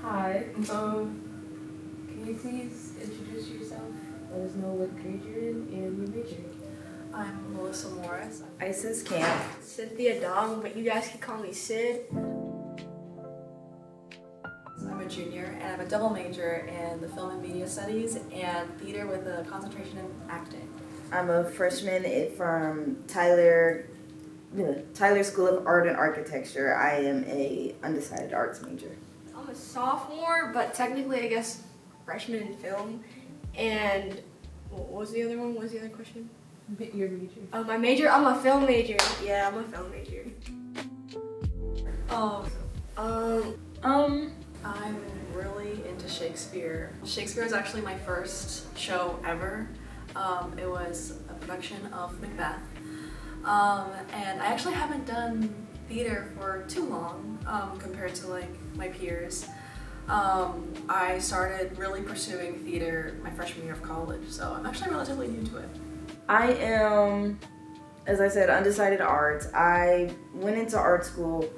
Hi. Can you please introduce yourself? Let us know what grade you're in and your major. I'm Melissa Morris. Isis Camp. Cynthia Dong, but you guys can call me Sid. I'm a junior and I'm a double major in the film and media studies and theater with a concentration in acting. I'm a freshman from Tyler School of Art and Architecture. I am a undecided arts major. I'm a sophomore, but technically I guess freshman in film. And what was the other one? What was the other question? Your major. Oh, my major? I'm a film major. Yeah, I'm a film major. I'm really into Shakespeare. Shakespeare is actually my first show ever. It was a production of Macbeth. And I actually haven't done theater for too long compared to like my peers. I started really pursuing theater my freshman year of college, so I'm actually relatively new to it. I am, as I said, undecided arts. I went into art school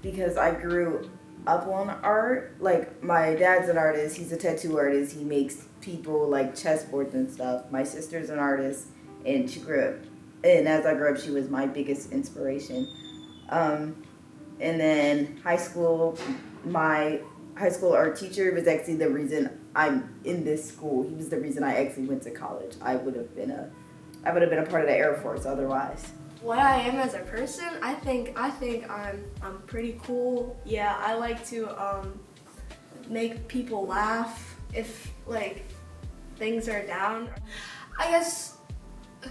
because I grew up on art. Like, my dad's an artist, he's a tattoo artist, he makes people like chessboards and stuff. My sister's an artist, and she grew up, and as I grew up, she was my biggest inspiration. And then high school, my high school art teacher was actually the reason I'm in this school. He was the reason I actually went to college. I would have been a part of the Air Force otherwise. What I am as a person, I think I'm pretty cool. Yeah, I like to make people laugh if like things are down. I guess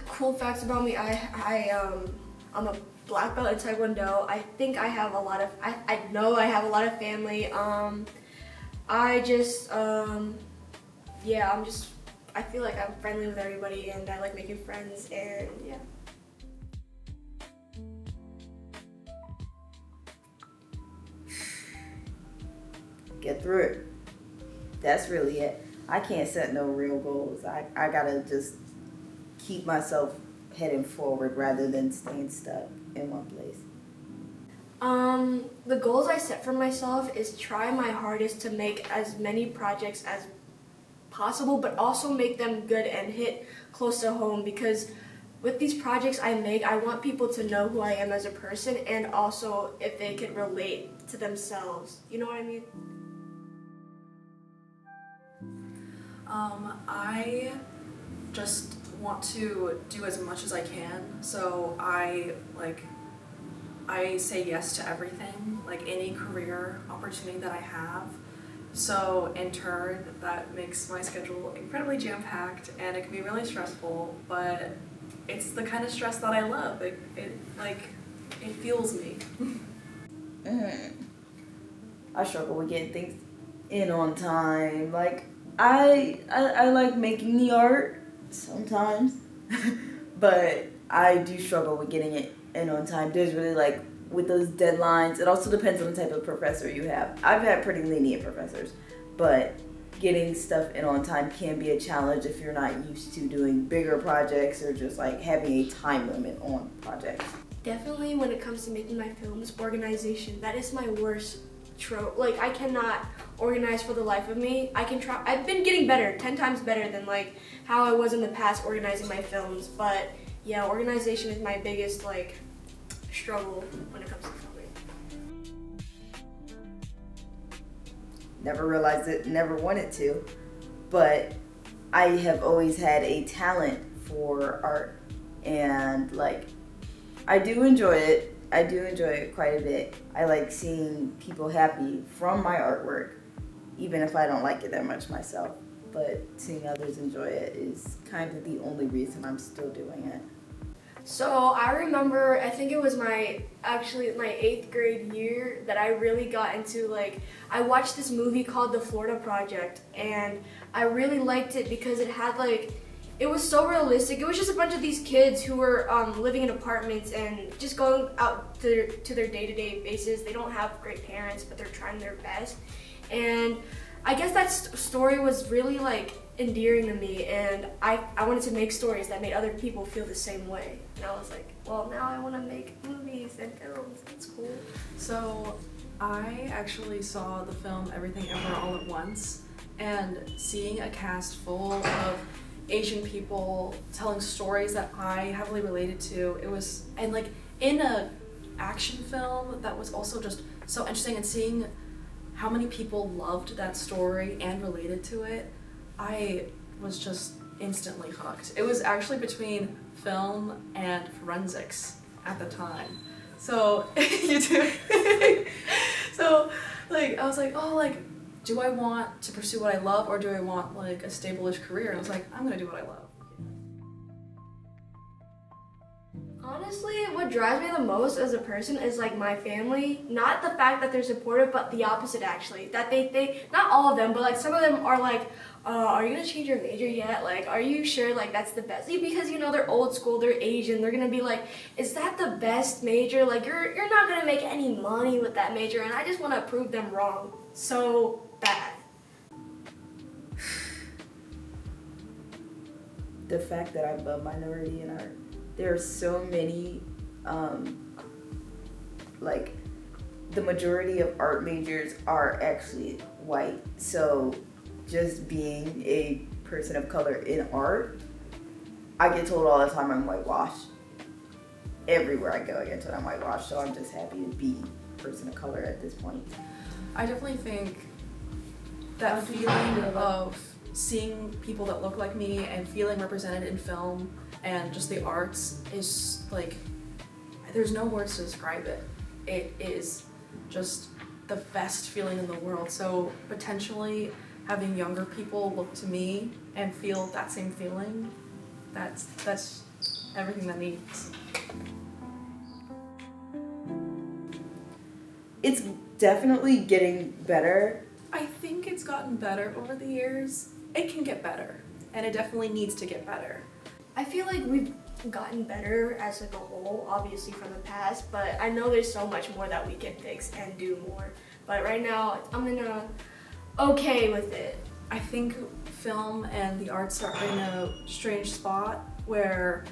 cool facts about me. I'm a black belt in Taekwondo. I think I have a lot of. I know I have a lot of family. I feel like I'm friendly with everybody and I like making friends and yeah. Get through it. That's really it. I can't set no real goals. I gotta just keep myself heading forward rather than staying stuck in one place. The goals I set for myself is try my hardest to make as many projects as possible, but also make them good and hit close to home, because with these projects I make, I want people to know who I am as a person and also if they can relate to themselves. You know what I mean? I just want to do as much as I can, so I say yes to everything, like any career opportunity that I have. So in turn, that makes my schedule incredibly jam-packed and it can be really stressful, but it's the kind of stress that I love. It fuels me. I struggle with getting things in on time. Like, I like making the art sometimes, but I do struggle with getting it in on time. There's really like, with those deadlines, it also depends on the type of professor you have. I've had pretty lenient professors, but getting stuff in on time can be a challenge if you're not used to doing bigger projects or just like having a time limit on projects. Definitely when it comes to making my films, organization, that is my worst trope. Like, I cannot organize for the life of me. I can try. I've been getting better, 10 times better than like how I was in the past organizing my films, but yeah, organization is my biggest like struggle when it comes to filming. Never realized it, never wanted to, but I have always had a talent for art, and like, I do enjoy it. I do enjoy it quite a bit. I like seeing people happy from my artwork, even if I don't like it that much myself. But seeing others enjoy it is kind of the only reason I'm still doing it. So I remember, I think it was my 8th grade year that I really got into I watched this movie called The Florida Project, and I really liked it because it had it was so realistic. It was just a bunch of these kids who were living in apartments and just going out to their day-to-day basis. They don't have great parents, but they're trying their best. And I guess that story was really endearing to me, and I wanted to make stories that made other people feel the same way. And I was like, well, now I want to make movies and films. That's cool. So I actually saw the film Everything Ever All at Once, and seeing a cast full of Asian people telling stories that I heavily related to, and like in a action film that was also just so interesting, and seeing how many people loved that story and related to it, I was just instantly hooked. It was actually between film and forensics at the time. So you do. So like I was like, oh, like, do I want to pursue what I love, or do I want like a stable-ish career? And I was like, I'm gonna do what I love. Honestly, what drives me the most as a person is like my family. Not the fact that they're supportive, but the opposite actually. That they not all of them, but like some of them are like, are you gonna change your major yet? Like, are you sure like that's the best? Because you know they're old school, they're Asian. They're gonna be like, is that the best major? Like you're not gonna make any money with that major, and I just want to prove them wrong so bad. The fact that I'm a minority in art, there are so many, like, the majority of art majors are actually white. So just being a person of color in art, I get told all the time I'm whitewashed. Everywhere I go, I get told I'm whitewashed. So I'm just happy to be a person of color at this point. I definitely think that feeling of seeing people that look like me and feeling represented in film and just the arts is like, there's no words to describe it. It is just the best feeling in the world. So potentially having younger people look to me and feel that same feeling, that's everything that needs. It's definitely getting better. I think it's gotten better over the years. It can get better, and it definitely needs to get better. I feel like we've gotten better as like a whole, obviously from the past, but I know there's so much more that we can fix and do more. But right now, I'm in a okay with it. I think film and the arts are in a strange spot where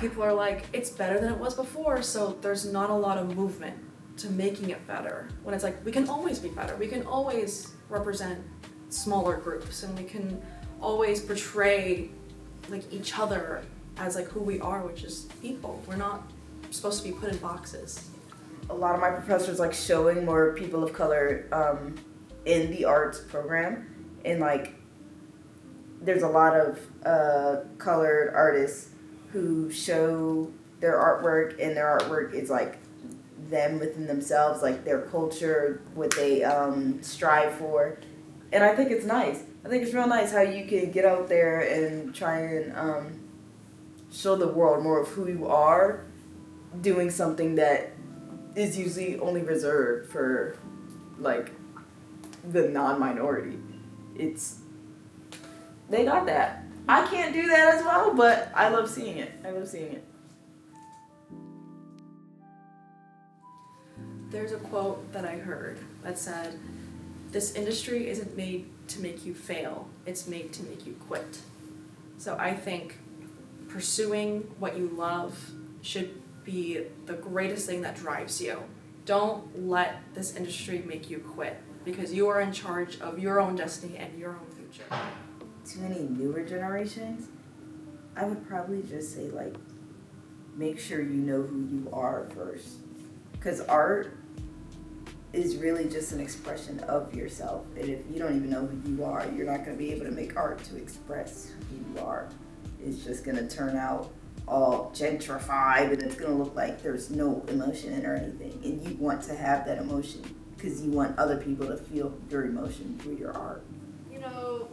people are like, it's better than it was before, so there's not a lot of movement to making it better. When it's like, we can always be better. We can always represent smaller groups, and we can always portray like each other as like who we are, which is people. We're not supposed to be put in boxes. A lot of my professors like showing more people of color in the arts program, and like there's a lot of colored artists who show their artwork, and their artwork is like them within themselves, like their culture, what they strive for. And I think it's nice. I think it's real nice how you can get out there and try and show the world more of who you are, doing something that is usually only reserved for like the non-minority. They got that. I can't do that as well, but I love seeing it. There's a quote that I heard that said, "This industry isn't made to make you fail, it's made to make you quit." So I think pursuing what you love should be the greatest thing that drives you. Don't let this industry make you quit, because you are in charge of your own destiny and your own future. To any newer generations, I would probably just say like, make sure you know who you are first. Because art is really just an expression of yourself. And if you don't even know who you are, you're not going to be able to make art to express who you are. It's just going to turn out all gentrified, and it's going to look like there's no emotion in it or anything. And you want to have that emotion because you want other people to feel your emotion through your art. You know,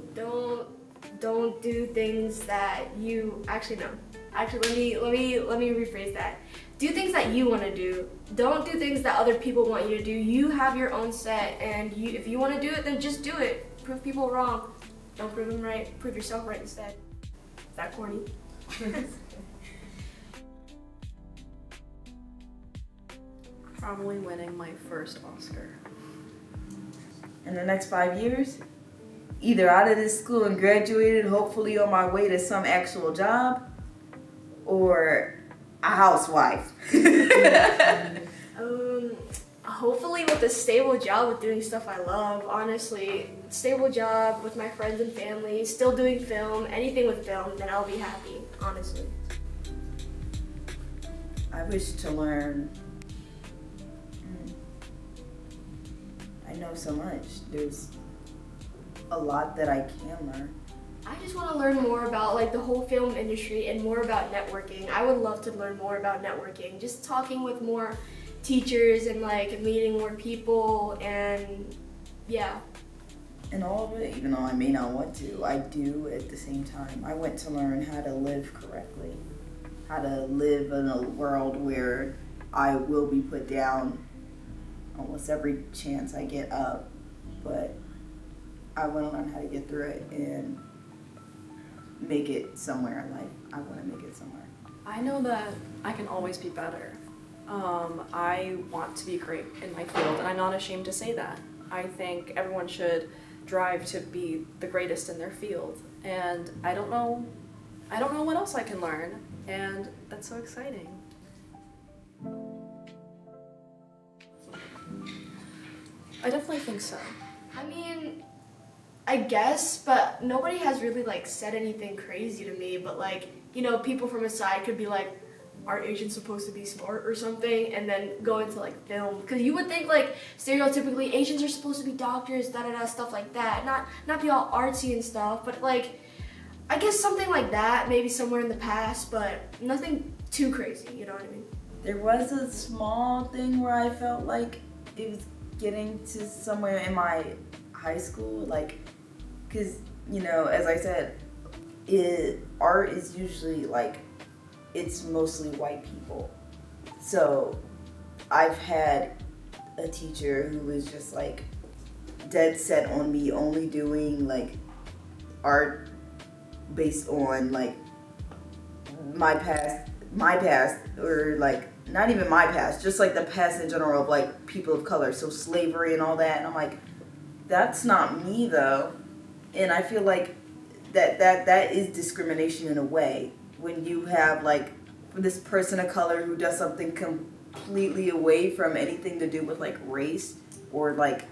don't do things that you actually no. Actually, let me rephrase that. Do things that you want to do. Don't do things that other people want you to do. You have your own set, and if you want to do it, then just do it. Prove people wrong. Don't prove them right. Prove yourself right instead. Is that corny? Probably winning my first Oscar. In the next 5 years, either out of this school and graduated, hopefully on my way to some actual job, or a housewife. A Hopefully with a stable job with doing stuff I love, honestly. Stable job with my friends and family, still doing film, anything with film, then I'll be happy, honestly. I wish to learn. I know so much. There's a lot that I can learn. I just want to learn more about like the whole film industry and more about networking. I would love to learn more about networking. Just talking with more teachers and like meeting more people and yeah. And all of it, even though I may not want to, I do at the same time. I want to learn how to live correctly, how to live in a world where I will be put down almost every chance I get up, but I want to learn how to get through it and make it somewhere in life. I want to make it somewhere. I know that I can always be better. I want to be great in my field, and I'm not ashamed to say that. I think everyone should drive to be the greatest in their field, and I don't know what else I can learn, and that's so exciting. I definitely think so. I mean, I guess, but nobody has really like said anything crazy to me, but like, you know, people from a side could be like, aren't Asians supposed to be smart or something, and then go into like film, because you would think like stereotypically Asians are supposed to be doctors, stuff like that, not be all artsy and stuff, but like I guess something like that maybe somewhere in the past, but nothing too crazy, you know what I mean? There was a small thing where I felt like it was getting to somewhere in my high school, like, because, you know, as I said, art is usually like, it's mostly white people. So I've had a teacher who was just like dead set on me only doing like art based on like my past, or like not even my past, just like the past in general of like people of color, so slavery and all that. And I'm like, that's not me though. And I feel like that is discrimination in a way, when you have like this person of color who does something completely away from anything to do with like race or like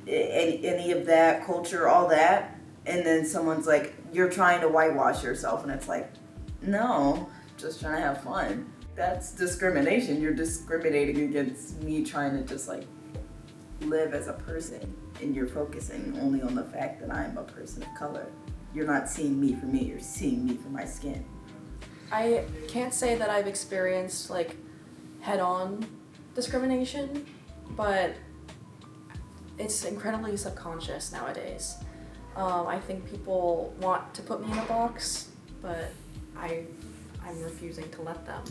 any of that culture, all that, and then someone's like, you're trying to whitewash yourself, and it's like, no, just trying to have fun. That's discrimination. You're discriminating against me trying to just like live as a person, and you're focusing only on the fact that I'm a person of color. You're not seeing me for me, you're seeing me for my skin. I can't say that I've experienced like head-on discrimination, but it's incredibly subconscious nowadays. I think people want to put me in a box, but I'm refusing to let them.